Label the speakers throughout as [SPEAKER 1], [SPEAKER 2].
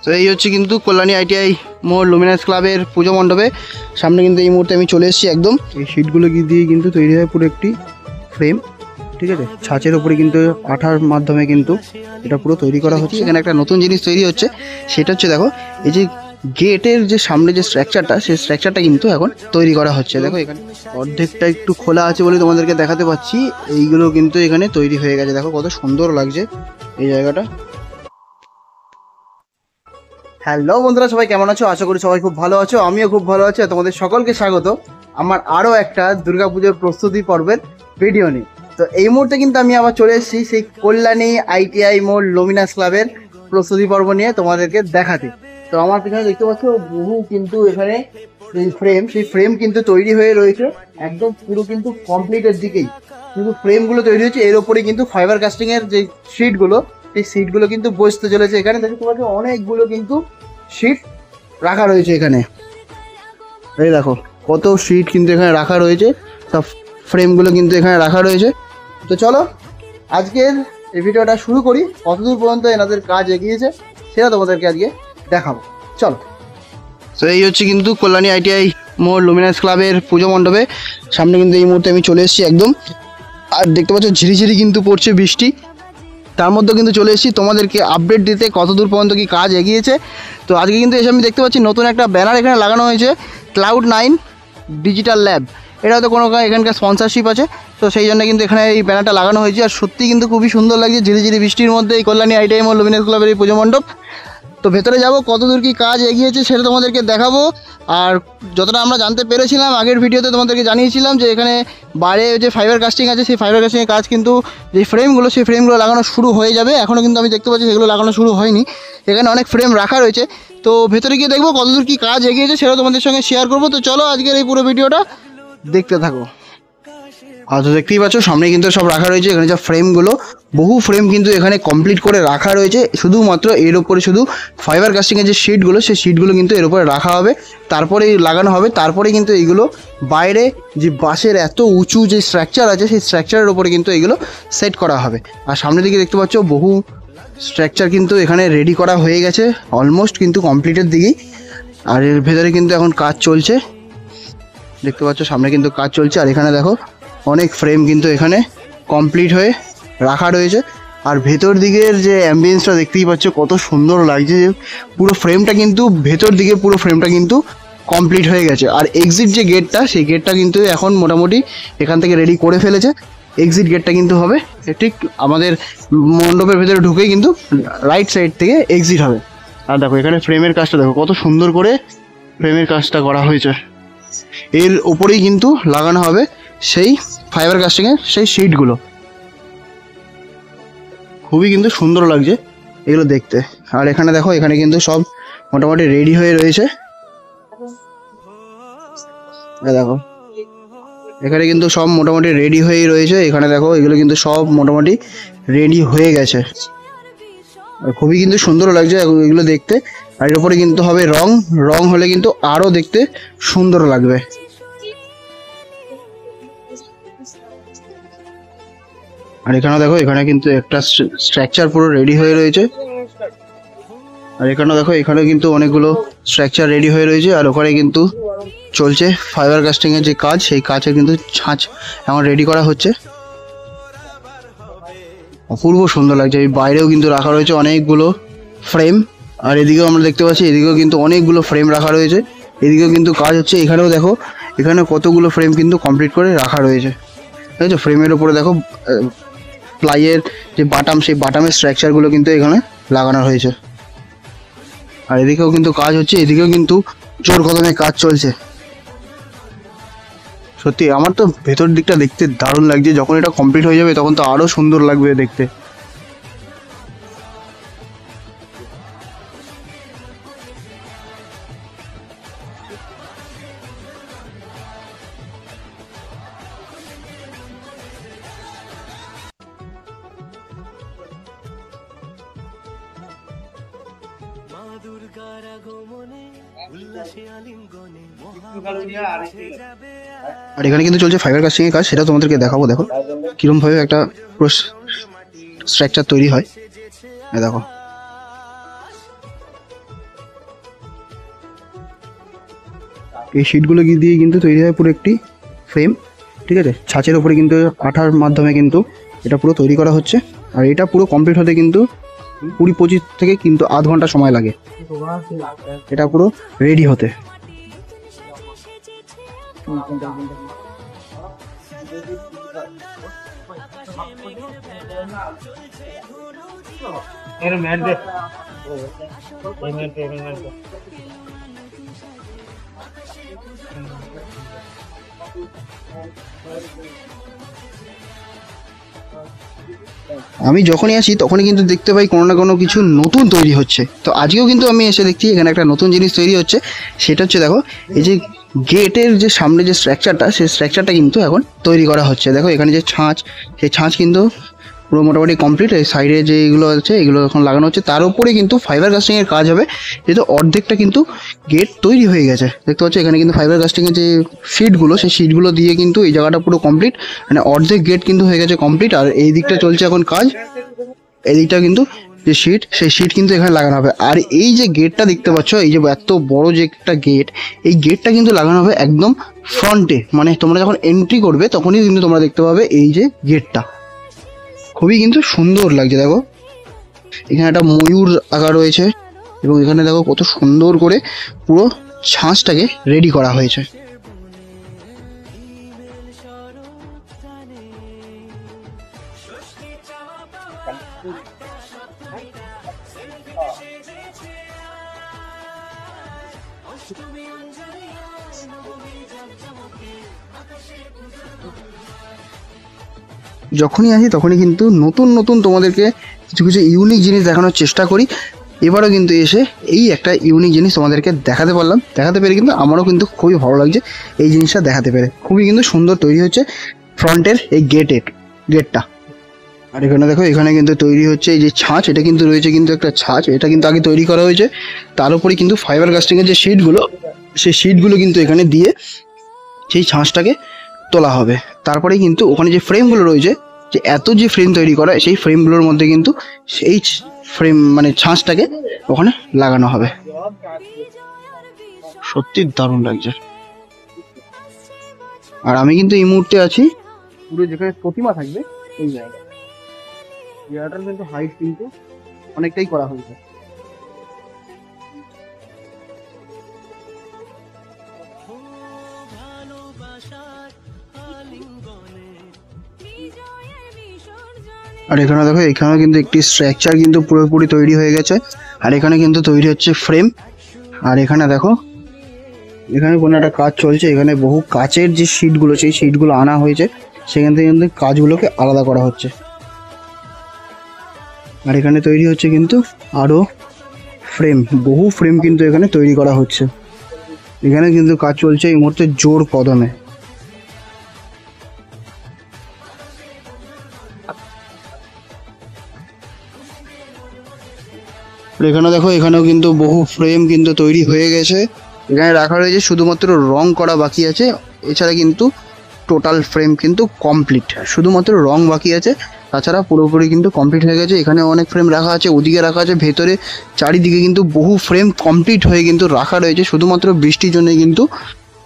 [SPEAKER 1] তো এই হচ্ছে কিন্তু কল্যাণী আইটিআই মোড় লুমিনাস ক্লাবের পুজো মণ্ডপে সামনে কিন্তু এই মুহূর্তে আমি চলে এসেছি। একদম এই শিটগুলো দিয়ে কিন্তু তৈরি হয় পুরো একটি ফ্রেম, ঠিক আছে। ছাঁচের ওপরে কিন্তু আঠার মাধ্যমে কিন্তু এটা পুরো তৈরি করা হচ্ছে। এখানে একটা নতুন জিনিস তৈরি হচ্ছে, সেটা হচ্ছে দেখো এই যে গেটের যে সামনে যে স্ট্রাকচারটা, সেই স্ট্রাকচারটা কিন্তু এখন তৈরি করা হচ্ছে। দেখো এখানে অর্ধেকটা একটু খোলা আছে বলে তোমাদেরকে দেখাতে পাচ্ছি, এইগুলো কিন্তু এখানে তৈরি হয়ে গেছে। দেখো কত সুন্দর লাগছে এই জায়গাটা। হ্যালো বন্ধুরা, সবাই কেমন আছো? আশা করি সবাই খুব ভালো আছো, আমিও খুব ভালো আছি। তোমাদের সকলকে স্বাগত আমার আরও একটা দুর্গাপুজোর প্রস্তুতি পর্বের ভিডিও নিয়ে। তো এই মুহূর্তে কিন্তু আমি আবার চলে এসেছি সেই কল্যাণী আইটিআই মোড় লুমিনাস ক্লাবের প্রস্তুতি পর্ব নিয়ে তোমাদেরকে দেখাতে। তো আমার পিছনে দেখতে পাচ্ছ বহু কিন্তু এখানে সেই ফ্রেম কিন্তু তৈরি হয়ে রয়েছে, একদম পুরো কিন্তু কমপ্লিটের দিকেই কিন্তু ফ্রেমগুলো তৈরি হচ্ছে। এর ওপরে কিন্তু ফাইবার কাস্টিংয়ের যে শিটগুলো, সেই সিটগুলো কিন্তু বসতে চলেছে। এখানে দেখতে পাচ্ছ অনেকগুলো কিন্তু সিট রাখা রয়েছে এখানে। এই দেখো কত সিট কিন্তু এখানে রাখা রয়েছে, সব ফ্রেমগুলো কিন্তু এখানে রাখা রয়েছে। তো চলো আজকের এই ভিডিওটা শুরু করি। কতদূর পর্যন্ত এনাদের কাজ এগিয়েছে সেটা তোমাদেরকে আজকে দেখাবো, চলো। তো এই হচ্ছে কিন্তু কল্যাণী আইটিআই মোড় লুমিনাস ক্লাবের পুজো মণ্ডপে সামনে কিন্তু এই মুহূর্তে আমি চলে এসেছি একদম। আর দেখতে পাচ্ছ ঝিরিঝিরি কিন্তু পড়ছে বৃষ্টি, তার মধ্যে কিন্তু চলে এসেছি তোমাদেরকে আপডেট দিতে কতদূর পর্যন্ত কি কাজ এগিয়েছে। তো আজকে কিন্তু এসে আমি দেখতে পাচ্ছি নতুন একটা ব্যানার এখানে লাগানো হয়েছে, Cloud9 ডিজিটাল ল্যাব। এটা তো কোনো এখানকার স্পন্সরশিপ আছে, তো সেই জন্য কিন্তু এখানে এই ব্যানারটা লাগানো হয়েছে। আর সত্যি কিন্তু খুবই সুন্দর লাগছে ঝিরিঝিরি বৃষ্টির মধ্যে এই কল্যাণী আইটিআই মোড় লুমিনাস ক্লাবের এই পুজো মণ্ডপ। তো ভেতরে যাব, কতদূর কি কাজ এগিয়েছে সেটা তোমাদেরকে দেখাবো। আর যতটা আমরা জানতে পেরেছিলাম আগের ভিডিওতে তোমাদেরকে জানিয়েছিলাম যে এখানে বাইরে যে ফাইবার কাস্টিং আছে, সেই ফাইবার কাস্টিংয়ের কাজ কিন্তু যে ফ্রেমগুলো, সেই ফ্রেমগুলো লাগানো শুরু হয়ে যাবে। এখনও কিন্তু আমি দেখতে পাচ্ছি সেগুলো লাগানো শুরু হয়নি, এখানে অনেক ফ্রেম রাখা রয়েছে। তো ভেতরে গিয়ে দেখবো কতদূর কি কাজ এগিয়েছে, সেটা তোমাদের সঙ্গে শেয়ার করবো। তো চলো আজকের এই পুরো ভিডিওটা দেখতে থাকো। আর তো দেখতেই পাচ্ছ সামনে কিন্তু সব রাখা রয়েছে, এখানে যা ফ্রেমগুলো, বহু ফ্রেম কিন্তু এখানে কমপ্লিট করে রাখা রয়েছে। শুধুমাত্র এর ওপরে শুধু ফাইবার কাস্টিংয়ের যে শিটগুলো, সেই শিটগুলো কিন্তু এর উপরে রাখা হবে, তারপরে লাগানো হবে। তারপরে কিন্তু এইগুলো বাইরে যে বাঁশের এত উঁচু যে স্ট্রাকচার আছে, সেই স্ট্রাকচারের ওপরে কিন্তু এইগুলো সেট করা হবে। আর সামনের দিকে দেখতে পাচ্ছ বহু স্ট্রাকচার কিন্তু এখানে রেডি করা হয়ে গেছে, অলমোস্ট কিন্তু কমপ্লিটের দিকেই। আর এর ভেতরে কিন্তু এখন কাজ চলছে, দেখতে পাচ্ছ সামনে কিন্তু কাজ চলছে। আর এখানে দেখো অনেক ফ্রেম কিন্তু এখানে কমপ্লিট হয়ে রাখা রয়েছে। আর ভেতর দিকের যে অ্যাম্বিয়েন্সটা দেখতেই পাচ্ছ কত সুন্দর লাগছে, পুরো ফ্রেমটা কিন্তু ভেতর দিকে পুরো ফ্রেমটা কিন্তু কমপ্লিট হয়ে গেছে। আর এক্সিট যে গেটটা, সেই গেটটা কিন্তু এখন মোটামুটি এখান থেকে রেডি করে ফেলেছে। এক্সিট গেটটা কিন্তু হবে ঠিক আমাদের মণ্ডপের ভেতরে ঢুকেই কিন্তু রাইট সাইড থেকে এক্সিট হবে। আর দেখো এখানে ফ্রেমের কাজটা দেখো কত সুন্দর করে ফ্রেমের কাজটা করা হয়েছে। এর ওপরেই কিন্তু লাগানো হবে সেই ফাইবার কাস্টিংয়ের সেই শিটগুলো, খুবই কিন্তু সুন্দর লাগছে এগুলো দেখতে। আর এখানে দেখো এখানে কিন্তু সব মোটামুটি রেডি হয়ে রয়েছে। দেখো এখানে কিন্তু সব মোটামুটি রেডি হয়েই রয়েছে। এখানে দেখো এগুলো কিন্তু সব মোটামুটি রেডি হয়ে গেছে, খুবই কিন্তু সুন্দর লাগছে এগুলো দেখতে। আর এর উপরে কিন্তু হবে রং হলে কিন্তু আরও দেখতে সুন্দর লাগবে। আর এখানে দেখো এখানে কিন্তু একটা স্ট্রাকচার পুরো রেডি হয়ে রয়েছে। আর এখানে দেখো এখানে কিন্তু অনেকগুলো স্ট্রাকচার রেডি হয়ে রয়েছে। আর ওখানে কিন্তু চলছে ফাইবার কাস্টিংয়ের যে কাজ, সেই কাজের কিন্তু ছাঁচ এখন রেডি করা হচ্ছে। অপূর্ব সুন্দর লাগছে। এই বাইরেও কিন্তু রাখা রয়েছে অনেকগুলো ফ্রেম। আর এদিকেও আমরা দেখতে পাচ্ছি এদিকেও কিন্তু অনেকগুলো ফ্রেম রাখা রয়েছে, এদিকেও কিন্তু কাজ হচ্ছে। এখানেও দেখো এখানে কতগুলো ফ্রেম কিন্তু কমপ্লিট করে রাখা রয়েছে। ঠিক আছে, ফ্রেমের উপরে দেখো প্লাইয়ের যে বাটাম, সেই বাটামের স্ট্রাকচারগুলো কিন্তু এখানে লাগানো হয়েছে। আর এদিকেও কিন্তু কাজ হচ্ছে, এদিকেও কিন্তু জোর কদমে কাজ চলছে। সত্যি আমার তো ভেতর দিকটা দেখতে দারুণ লাগছে, যখন এটা কমপ্লিট হয়ে যাবে তখন তো আরও সুন্দর লাগবে দেখতে। আর এখানে কিন্তু চলছে ফাইবার কাস্টিংয়ের কাজ, সেটা তোমাদেরকে দেখাবো। দেখো কীরকমভাবে একটা পুরো স্ট্রাকচার তৈরি হয়। দেখো এই শিটগুলো দিয়ে কিন্তু তৈরি হয় পুরো একটি ফ্রেম, ঠিক আছে। ছাঁচের ওপরে কিন্তু আঠার মাধ্যমে কিন্তু এটা পুরো তৈরি করা হচ্ছে। আর এটা পুরো কমপ্লিট হতে কিন্তু 20-25 থেকে কিন্তু আধ ঘন্টা সময় লাগে এটা পুরো রেডি হতে। আমি যখনই আসি তখনই কিন্তু দেখতে পাই কোনো না কোনো কিছু নতুন তৈরি হচ্ছে। তো আজকেও কিন্তু আমি এসে দেখছি এখানে একটা নতুন জিনিস তৈরি হচ্ছে। সেটা হচ্ছে দেখো, এই যে গেটের যে সামনে যে স্ট্রাকচারটা, সেই স্ট্রাকচারটা কিন্তু এখন তৈরি করা হচ্ছে। দেখো এখানে যে ছাঁচ, সেই ছাঁচ কিন্তু পুরো মোটামুটি কমপ্লিট। এই সাইডে যেগুলো আছে এগুলো এখন লাগানো হচ্ছে। তার উপরে কিন্তু ফাইবার কাস্টিংয়ের কাজ হবে, যেহেতু অর্ধেকটা কিন্তু গেট তৈরি হয়ে গেছে। দেখতে পাচ্ছ এখানে কিন্তু ফাইবার কাস্টিংয়ের যে শিটগুলো, সেই শিটগুলো দিয়ে কিন্তু এই জায়গাটা পুরো কমপ্লিট, মানে অর্ধেক গেট কিন্তু হয়ে গেছে কমপ্লিট। আর এই দিকটা চলছে এখন কাজ, এই দিকটা কিন্তু যে শিট, সেই শিট কিন্তু এখানে লাগানো হবে। আর এই যে গেটটা দেখতে পাচ্ছ, এই যে এত বড় যে একটা গেট, এই গেটটা কিন্তু লাগানো হবে একদম ফ্রন্টে। মানে তোমরা যখন এন্ট্রি করবে তখনই কিন্তু তোমরা দেখতে পাবে এই যে গেটটা, খুবই কিন্তু সুন্দর লাগছে। দেখো এখানে একটা ময়ূর আঁকা রয়েছে এবং এখানে দেখো কত সুন্দর করে পুরো ছাঁচটাকে রেডি করা হয়েছে। যখনই আসি তখনই কিন্তু নতুন নতুন তোমাদেরকে কিছু কিছু ইউনিক জিনিস দেখানোর চেষ্টা করি। এবারও কিন্তু এসে এই একটা ইউনিক জিনিস তোমাদেরকে দেখাতে পারলাম। দেখাতে পেরে কিন্তু আমারও কিন্তু খুবই ভালো লাগছে এই জিনিসটা দেখাতে পেরে। খুবই কিন্তু সুন্দর তৈরি হচ্ছে ফ্রন্টের এই গেটটা। আর এখানে দেখো, এখানে কিন্তু তৈরি হচ্ছে এই যে ছাঁচ, এটা কিন্তু রয়েছে কিন্তু একটা ছাঁচ, এটা কিন্তু আগে তৈরি করা হয়েছে। তার উপরে কিন্তু ফাইবার কাস্টিংয়ের যে শিটগুলো, সেই শিটগুলো কিন্তু এখানে দিয়ে সেই ছাঁচটাকে তোলা হবে। তারপরে কিন্তু ওখানে যে ফ্রেমগুলো রয়েছে, যে এত যে ফ্রেম তৈরি করা, সেই ফ্রেমগুলোর মধ্যে কিন্তু সেই ফ্রেম মানে ছাঁচটাকে ওখানে লাগানো হবে। সত্যি দারুণ লাগছে। আর আমি কিন্তু এই মুহূর্তে আছি পুরো যেখানে প্রতিমা থাকবে এই জায়গাটার কিন্তু হাইট কিন্তু অনেকটাই করা হয়েছে। আর এখানে দেখো, এখানে কিন্তু একটি স্ট্রাকচার কিন্তু পুরোপুরি তৈরি হয়ে গেছে। আর এখানে কিন্তু তৈরি হচ্ছে ফ্রেম। আর এখানে দেখো, এখানে কোনো একটা কাজ চলছে। এখানে বহু কাচের যে শিটগুলো, সেই শিটগুলো আনা হয়েছে, সেখান থেকে কিন্তু কাজগুলোকে আলাদা করা হচ্ছে। আর এখানে তৈরি হচ্ছে কিন্তু আরও ফ্রেম, বহু ফ্রেম কিন্তু এখানে তৈরি করা হচ্ছে। এখানে কিন্তু কাজ চলছে এই মুহূর্তে জোর কদমে। এখানে দেখো, এখানেও কিন্তু বহু ফ্রেম কিন্তু তৈরি হয়ে গেছে। এখানে রাখা রয়েছে, শুধুমাত্র রং করা বাকি আছে। এছাড়া কিন্তু টোটাল ফ্রেম কিন্তু কমপ্লিট, শুধুমাত্র রং বাকি আছে। তাছাড়া পুরোপুরি কিন্তু কমপ্লিট হয়ে গেছে। এখানে অনেক ফ্রেম রাখা আছে, ওদিকে রাখা আছে, ভেতরে চারিদিকে কিন্তু বহু ফ্রেম কমপ্লিট হয়ে কিন্তু রাখা রয়েছে। শুধুমাত্র বৃষ্টির জন্য কিন্তু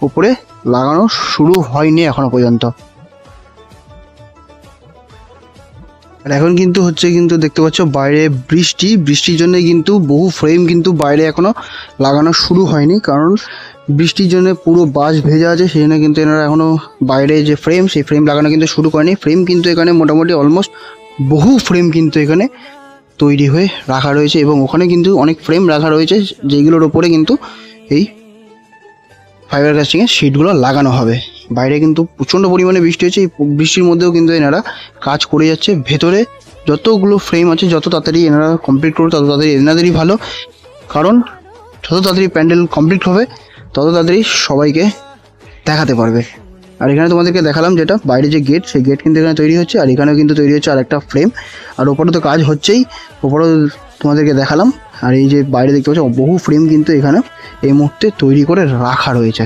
[SPEAKER 1] উপরে লাগানো শুরু হয়নি এখনো পর্যন্ত। আর এখন কিন্তু হচ্ছে কিন্তু দেখতে পাচ্ছ বাইরে বৃষ্টির জন্য কিন্তু বহু ফ্রেম কিন্তু বাইরে এখনো লাগানো শুরু হয়নি, কারণ বৃষ্টির জন্য পুরো বাস ভেজা আছে। সেই জন্য কিন্তু এনারা এখনো বাইরে যে ফ্রেম, সেই ফ্রেম লাগানো কিন্তু শুরু করেনি। ফ্রেম কিন্তু এখানে মোটামুটি অলমোস্ট বহু ফ্রেম কিন্তু এখানে তৈরি হয়ে রাখা রয়েছে এবং ওখানে কিন্তু অনেক ফ্রেম রাখা রয়েছে, যেগুলোর ওপরে কিন্তু এই ফাইবার কাস্টিংয়ের শিটগুলো লাগানো হবে। বাইরে কিন্তু প্রচণ্ড পরিমাণে বৃষ্টি হচ্ছে। এই বৃষ্টির মধ্যেও কিন্তু এনারা কাজ করে যাচ্ছে। ভেতরে যতগুলো ফ্রেম আছে, যত তাড়াতাড়ি এনারা কমপ্লিট করবে তত তাড়াতাড়ি এনাদেরই ভালো, কারণ যত তাড়াতাড়ি প্যান্ডেল কমপ্লিট হবে তত তাড়াতাড়ি সবাইকে দেখাতে পারবে। আর এখানে তোমাদেরকে দেখালাম যেটা বাইরে যে গেট, সেই গেট কিন্তু এখানে তৈরি হচ্ছে। আর এখানেও কিন্তু তৈরি হচ্ছে আরেকটা ফ্রেম। আর ওপরে তো কাজ হচ্ছেই, ওপরেও তোমাদেরকে দেখালাম। আর এই যে বাইরে দেখতে পাচ্ছ বহু ফ্রেম কিন্তু এখানে এই মুহূর্তে তৈরি করে রাখা রয়েছে।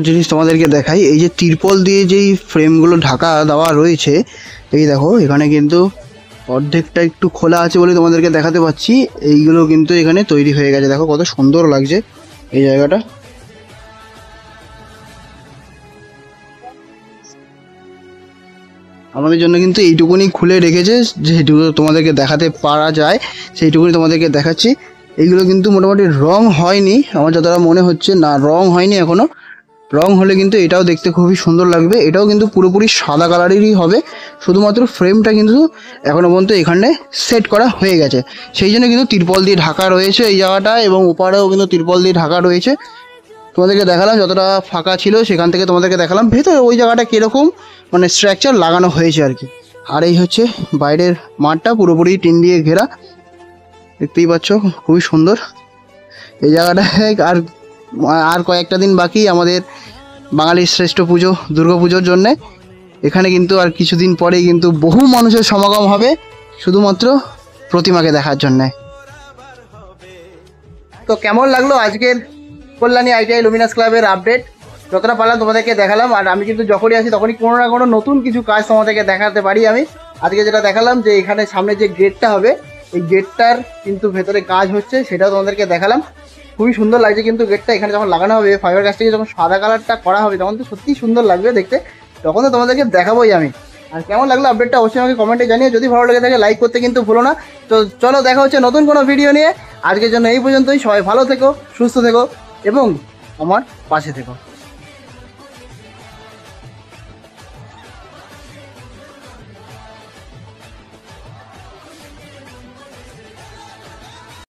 [SPEAKER 1] জিনিস তোমাদেরকে দেখাই, এই যে তিরপল দিয়ে যেই ফ্রেমগুলো ঢাকা দেওয়া রয়েছে, এই দেখো এখানে কিন্তু অর্ধেকটা একটু খোলা আছে বলে তোমাদেরকে দেখাতে পাচ্ছি। এইগুলো কিন্তু এখানে তৈরি হয়ে গেছে। দেখো কত সুন্দর লাগছে। এই জায়গাটা আমাদের জন্য কিন্তু এইটুকুনি খুলে রেখেছে, যেটুকু তোমাদেরকে দেখাতে পারা যায় সেইটুকুনি তোমাদেরকে দেখাচ্ছি। এইগুলো কিন্তু মোটামুটি রং হয়নি, আমার যতটা মনে হচ্ছে, না রং হয়নি এখনো। রং হলে কিন্তু এটাও দেখতে খুবই সুন্দর লাগবে। এটাও কিন্তু পুরোপুরি সাদা কালারেরই হবে, শুধুমাত্র ফ্রেমটা কিন্তু এখনো পর্যন্ত এখানে সেট করা হয়ে গেছে। সেই জন্য কিন্তু তিরপল দিয়ে ঢাকা রয়েছে এই জায়গাটা, এবং ওপারেও কিন্তু তিরপল দিয়ে ঢাকা রয়েছে। তোমাদেরকে দেখালাম যতটা ফাঁকা ছিল সেখান থেকে, তোমাদেরকে দেখালাম ভেতরে ওই জায়গাটা কীরকম মানে স্ট্রাকচার লাগানো হয়েছে আর কি। আর এই হচ্ছে বাইরের মাঠটা, পুরোপুরি টিন দিয়ে ঘেরা, দেখতেই পাচ্ছ খুবই সুন্দর এই জায়গাটায়। আর আর কয়েকটা দিন বাকি আমাদের বাঙালির শ্রেষ্ঠ পুজো দুর্গা পুজোর জন্যে। এখানে কিন্তু আর কিছুদিন পরেই কিন্তু বহু মানুষের সমাগম হবে শুধুমাত্র প্রতিমাকে দেখার জন্যে। তো কেমন লাগলো আজকের কল্যাণী ITI লুমিনাস ক্লাবের আপডেট? যতটা পারলাম তোমাদেরকে দেখালাম। আর আমি কিন্তু যখনই আসি তখনই কোনো না কোনো নতুন কিছু কাজ তোমাদেরকে দেখাতে পারি। আমি আজকে যেটা দেখালাম যে এখানে সামনে যে গেটটা হবে, এই গেটটার কিন্তু ভেতরে কাজ হচ্ছে, সেটাও তোমাদেরকে দেখালাম। খুবই সুন্দর লাগছে কিন্তু গেটটা এখানে যখন লাগানো হবে, ফাইবার গাছ থেকে যখন সাদা কালারটা করা হবে তখন তো সত্যিই সুন্দর লাগবে দেখতে। তখন তো তোমাদেরকে দেখাবোই আমি। আর কেমন লাগলো আপডেটটা অবশ্যই আমাকে কমেন্টে জানিয়ে, যদি ভালো লেগে থাকে লাইক করতে কিন্তু ভুলো না। তো চলো দেখা হচ্ছে নতুন কোনো ভিডিও নিয়ে। আজকের জন্য এই পর্যন্তই। সবাই ভালো থেকো, সুস্থ থেকো এবং আমার পাশে থেকো।